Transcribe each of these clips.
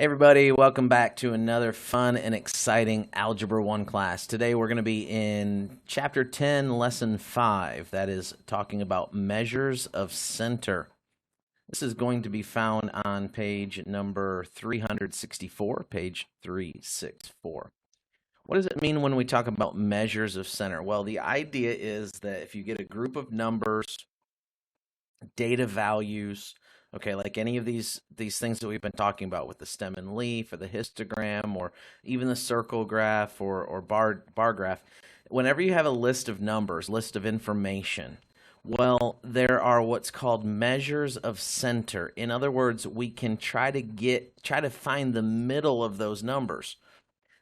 Hey everybody, welcome back to another fun and exciting Algebra 1 class. Today we're going to be in Chapter 10, Lesson 5. That is talking about measures of center. This is going to be found on page number 364, page 364. What does it mean when we talk about measures of center? Well, the idea is that if you get a group of numbers, data values, okay, like any of these things that we've been talking about with the stem and leaf or the histogram or even the circle graph or bar graph, whenever you have a list of numbers, list of information, well, there are what's called measures of center. In other words, we can try to find the middle of those numbers.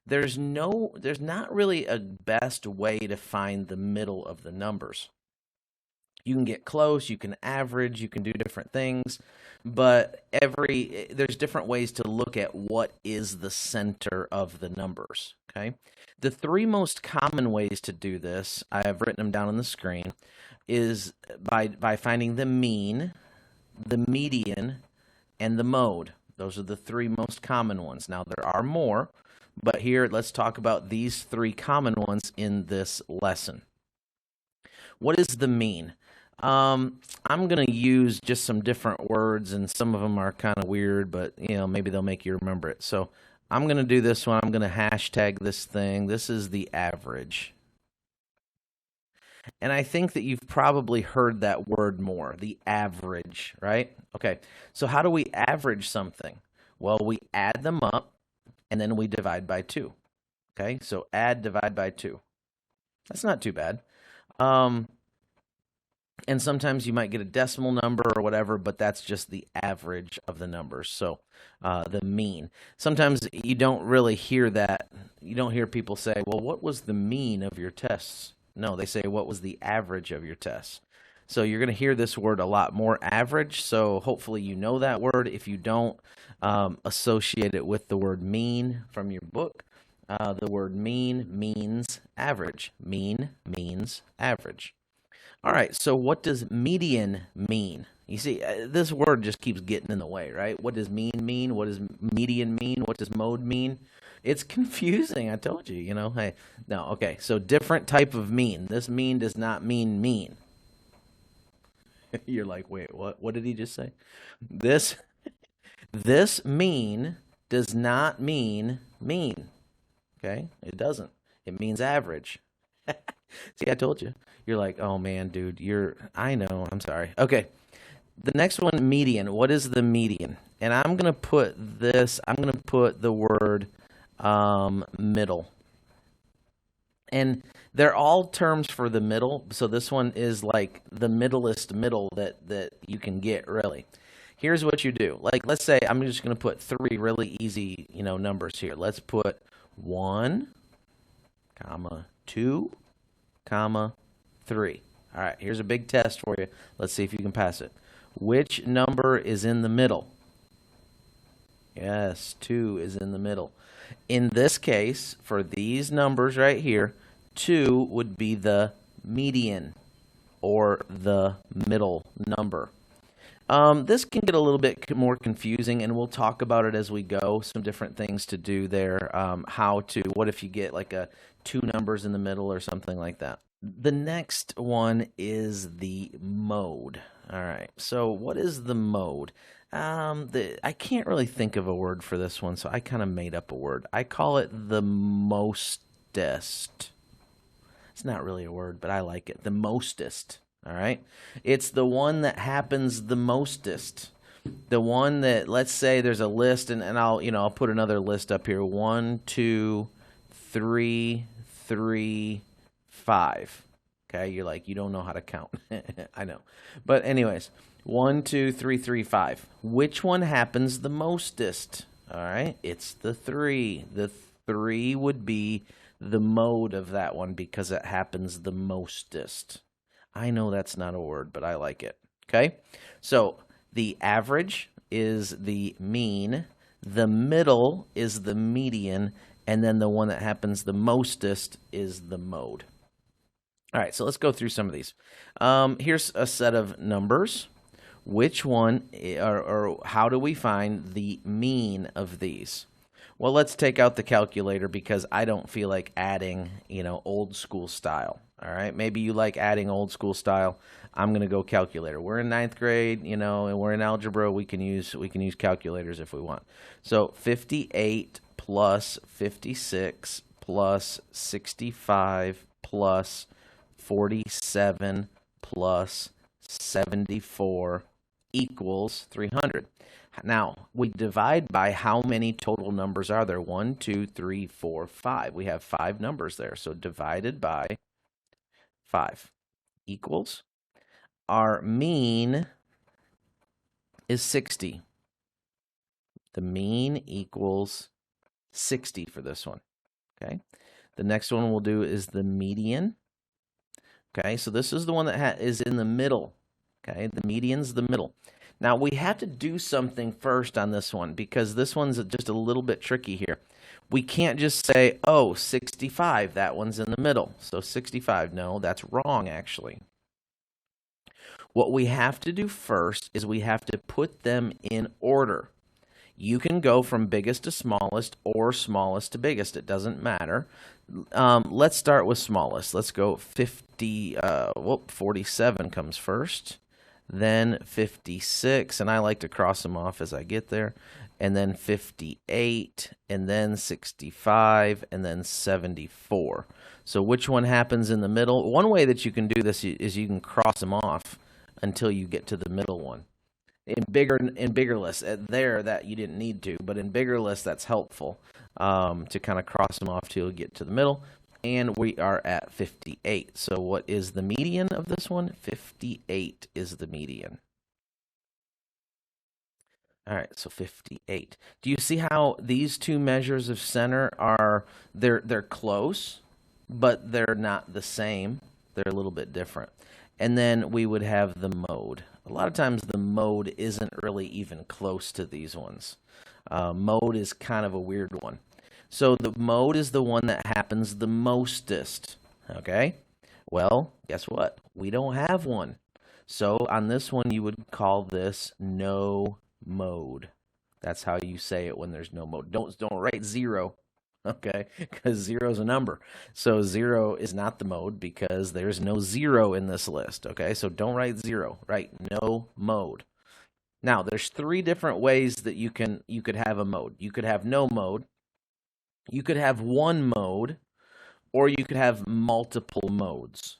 There's not really a best way to find the middle of the numbers. You can get close, you can average, you can do different things, but there's different ways to look at what is the center of the numbers, okay? The three most common ways to do this, I have written them down on the screen, is by finding the mean, the median, and the mode. Those are the three most common ones. Now, there are more, but here, let's talk about these three common ones in this lesson. What is the mean? I'm going to use just some different words, and some of them are kind of weird, but, maybe they'll make you remember it. So I'm going to do this one. I'm going to hashtag this thing. This is the average. And I think that you've probably heard that word more, the average, right? Okay, so how do we average something? Well, we add them up, and then we divide by 2. Okay, so add, divide by 2. That's not too bad. And sometimes you might get a decimal number or whatever, but that's just the average of the numbers. So the mean. Sometimes you don't really hear that. You don't hear people say, well, what was the mean of your tests? No, they say, what was the average of your tests? So you're going to hear this word a lot more, average. So hopefully you know that word. If you don't, associate it with the word mean from your book. The word mean means average. Mean means average. All right, so what does median mean? You see, this word just keeps getting in the way, right? What does mean mean? What does median mean? What does mode mean? It's confusing, I told you, Hey, no, okay, so different type of mean. This mean does not mean mean. You're like, wait, what? What did he just say? This mean does not mean mean, okay? It doesn't. It means average. See, I told you. You're like, oh man, dude, I know, I'm sorry. Okay, the next one, median. What is the median? And I'm going to put the word middle. And they're all terms for the middle, so this one is like the middlest middle that you can get, really. Here's what you do. Like, let's say I'm just going to put 3 really easy, numbers here. Let's put 1, 2, 3. All right, here's a big test for you. Let's see if you can pass it. Which number is in the middle? Yes, 2 is in the middle. In this case, for these numbers right here, 2 would be the median or the middle number. This can get a little bit more confusing, and we'll talk about it as we go. Some different things to do there. What if you get like 2 numbers in the middle or something like that? The next one is the mode. All right, so what is the mode? I can't really think of a word for this one, so I kind of made up a word. I call it the mostest. It's not really a word, but I like it. The mostest. All right, it's the one that happens the mostest. The one that, let's say there's a list, and I'll put another list up here. 1, 2, 3, 3, 5. Okay, you're like, you don't know how to count. I know, but anyways, 1, 2, 3, 3, 5. Which one happens the mostest? All right, it's the 3. The 3 would be the mode of that one because it happens the mostest. I know that's not a word, but I like it. Okay, so the average is the mean, the middle is the median, and then the one that happens the mostest is the mode. All right, so let's go through some of these. Here's a set of numbers. Which one, or how do we find the mean of these? Well, let's take out the calculator because I don't feel like adding, old school style. All right, maybe you like adding old school style. I'm going to go calculator. We're in ninth grade, and we're in algebra. We can use calculators if we want. So 58 plus 56 plus 65 plus 47 plus 74 equals 300. Now, we divide by how many total numbers are there? 1, 2, 3, 4, 5. We have 5 numbers there. So divided by 5 equals, our mean is 60. The mean equals 60 for this one. Okay. The next one we'll do is the median. Okay. So this is the one that is in the middle. Okay. The median's the middle. Now, we have to do something first on this one because this one's just a little bit tricky here. We can't just say, oh, 65, that one's in the middle. So 65, no, that's wrong, actually. What we have to do first is we have to put them in order. You can go from biggest to smallest or smallest to biggest. It doesn't matter. Let's start with smallest. Let's go 47 comes first. Then 56, and I like to cross them off as I get there, and then 58, and then 65, and then 74. So which one happens in the middle? One way that you can do this is you can cross them off until you get to the middle one. In bigger lists, there that you didn't need to, but in bigger lists that's helpful to kind of cross them off till you get to the middle. And we are at 58. So what is the median of this one? 58 is the median. All right, so 58. Do you see how these two measures of center are, they're close, but they're not the same. They're a little bit different. And then we would have the mode. A lot of times the mode isn't really even close to these ones. Mode is kind of a weird one. So the mode is the one that happens the mostest, okay? Well, guess what? We don't have one. So on this one, you would call this no mode. That's how you say it when there's no mode. Don't write 0, okay? Because 0 is a number. So 0 is not the mode because there's no 0 in this list, okay? So don't write 0. Write no mode. Now, there's 3 different ways that you could have a mode. You could have no mode. You could have one mode, or you could have multiple modes.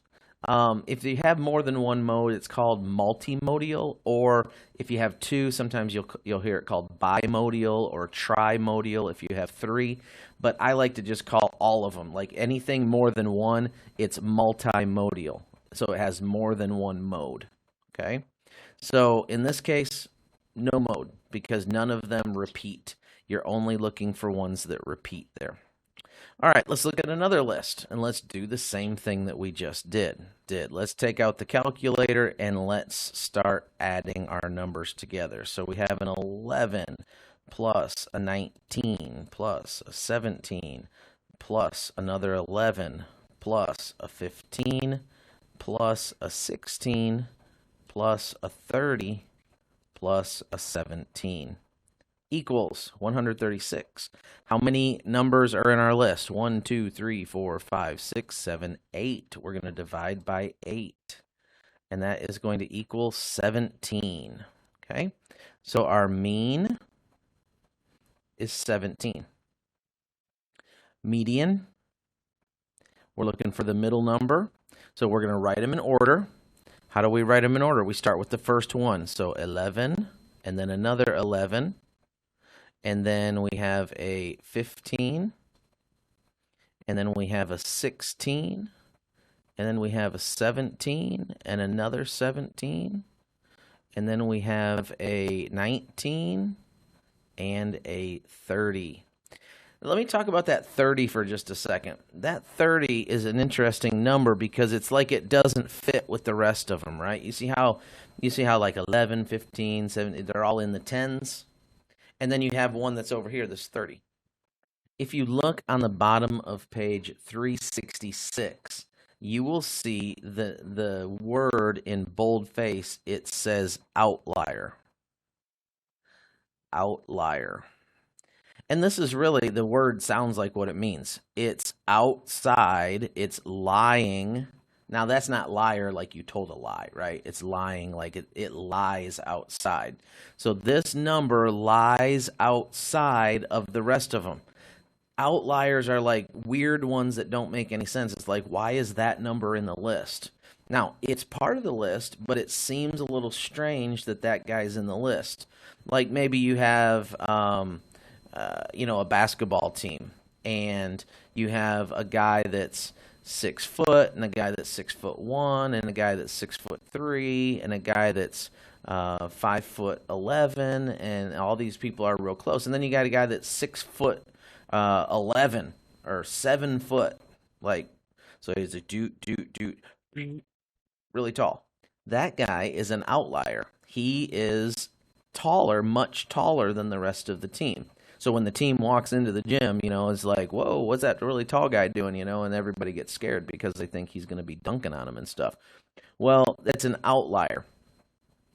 If you have more than one mode, it's called multimodal, or if you have 2, sometimes you'll hear it called bimodal or trimodal if you have 3. But I like to just call all of them. Like anything more than one, it's multimodal. So it has more than one mode. Okay? So in this case, no mode, because none of them repeat. You're only looking for ones that repeat there. All right, let's look at another list, and let's do the same thing that we just did. Let's take out the calculator, and let's start adding our numbers together. So we have an 11 plus a 19 plus a 17 plus another 11 plus a 15 plus a 16 plus a 30 plus a 17. Equals 136. How many numbers are in our list? 1, 2, 3, 4, 5, 6, 7, 8. We're going to divide by 8. And that is going to equal 17. Okay? So our mean is 17. Median, we're looking for the middle number. So we're going to write them in order. How do we write them in order? We start with the first one. So 11, and then another 11. And then we have a 15, and then we have a 16, and then we have a 17, and another 17, and then we have a 19, and a 30. Let me talk about that 30 for just a second. That 30 is an interesting number because it's like it doesn't fit with the rest of them, right? You see how like 11, 15, 17, they're all in the tens? And then you have one that's over here, this 30. If you look on the bottom of page 366, you will see the word in boldface. It says outlier. Outlier. And this is really, the word sounds like what it means. It's outside, it's lying. Now, that's not liar like you told a lie, right? It's lying like it lies outside. So this number lies outside of the rest of them. Outliers are like weird ones that don't make any sense. It's like, why is that number in the list? Now, it's part of the list, but it seems a little strange that that guy's in the list. Like maybe you have a basketball team, and you have a guy that's 6 foot, and a guy that's 6'1", and a guy that's 6'3", and a guy that's 5'11", and all these people are real close. And then you got a guy that's 6'11" or 7 foot, like, so he's a really tall. That guy is an outlier. He is taller, much taller than the rest of the team. So when the team walks into the gym, it's like, whoa, what's that really tall guy doing, and everybody gets scared because they think he's going to be dunking on them and stuff. Well, that's an outlier.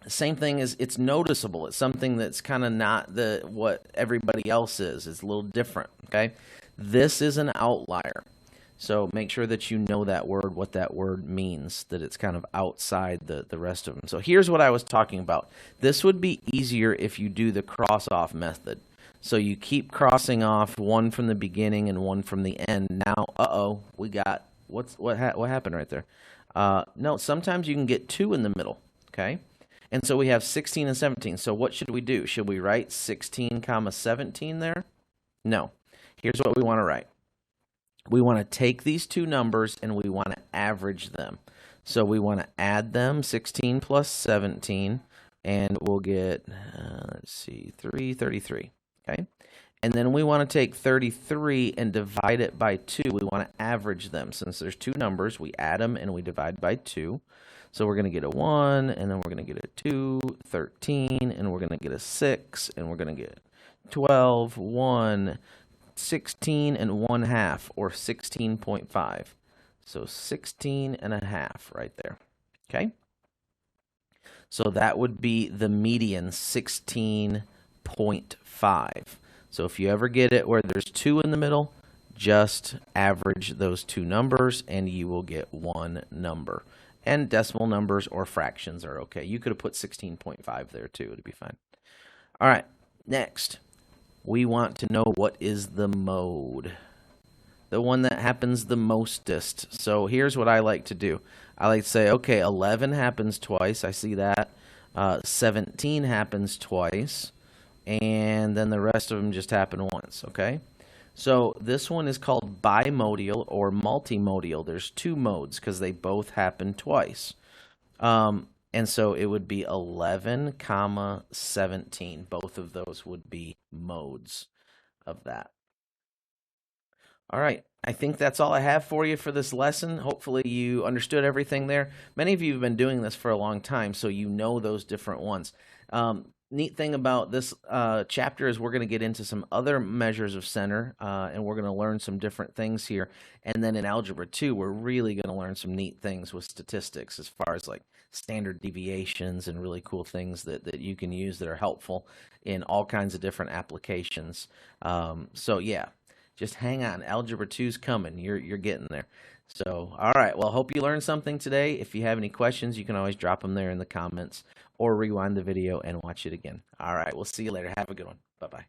Same thing is, it's noticeable. It's something that's kind of not what everybody else is. It's a little different, okay? This is an outlier. So make sure that you know that word, what that word means, that it's kind of outside the rest of them. So here's what I was talking about. This would be easier if you do the cross-off method. So you keep crossing off one from the beginning and one from the end. Now, we got, what happened right there? No, sometimes you can get 2 in the middle, okay? And so we have 16 and 17. So what should we do? Should we write 16 comma 17 there? No. Here's what we want to write. We want to take these two numbers and we want to average them. So we want to add them, 16 plus 17, and we'll get, 33. Okay, and then we want to take 33 and divide it by 2. We want to average them. Since there's two numbers, we add them and we divide by 2. So we're going to get a 1, and then we're going to get a 2, 13, and we're going to get a 6, and we're going to get 12, 1, 16, and 1/2, or 16.5. So 16 and a half right there. Okay? So that would be the median, 16.5. So if you ever get it where there's 2 in the middle, just average those two numbers and you will get one number. And decimal numbers or fractions are okay. You could have put 16.5 there too. It'd be fine. All right, next, we want to know what is the mode, the one that happens the mostest. So here's what I like to do. I like to say, okay, 11 happens twice. I see that. 17 happens twice. And then the rest of them just happen once, okay? So this one is called bimodal or multimodal. There's 2 modes because they both happen twice. And so it would be 11, comma 17. Both of those would be modes of that. All right, I think that's all I have for you for this lesson. Hopefully you understood everything there. Many of you have been doing this for a long time, so you know those different ones. Neat thing about this chapter is we're going to get into some other measures of center, and we're going to learn some different things here. And then in Algebra 2, we're really going to learn some neat things with statistics as far as like standard deviations and really cool things that you can use that are helpful in all kinds of different applications. So yeah, just hang on. Algebra 2's coming. You're getting there. So, all right. Well, hope you learned something today. If you have any questions, you can always drop them there in the comments or rewind the video and watch it again. All right. We'll see you later. Have a good one. Bye-bye.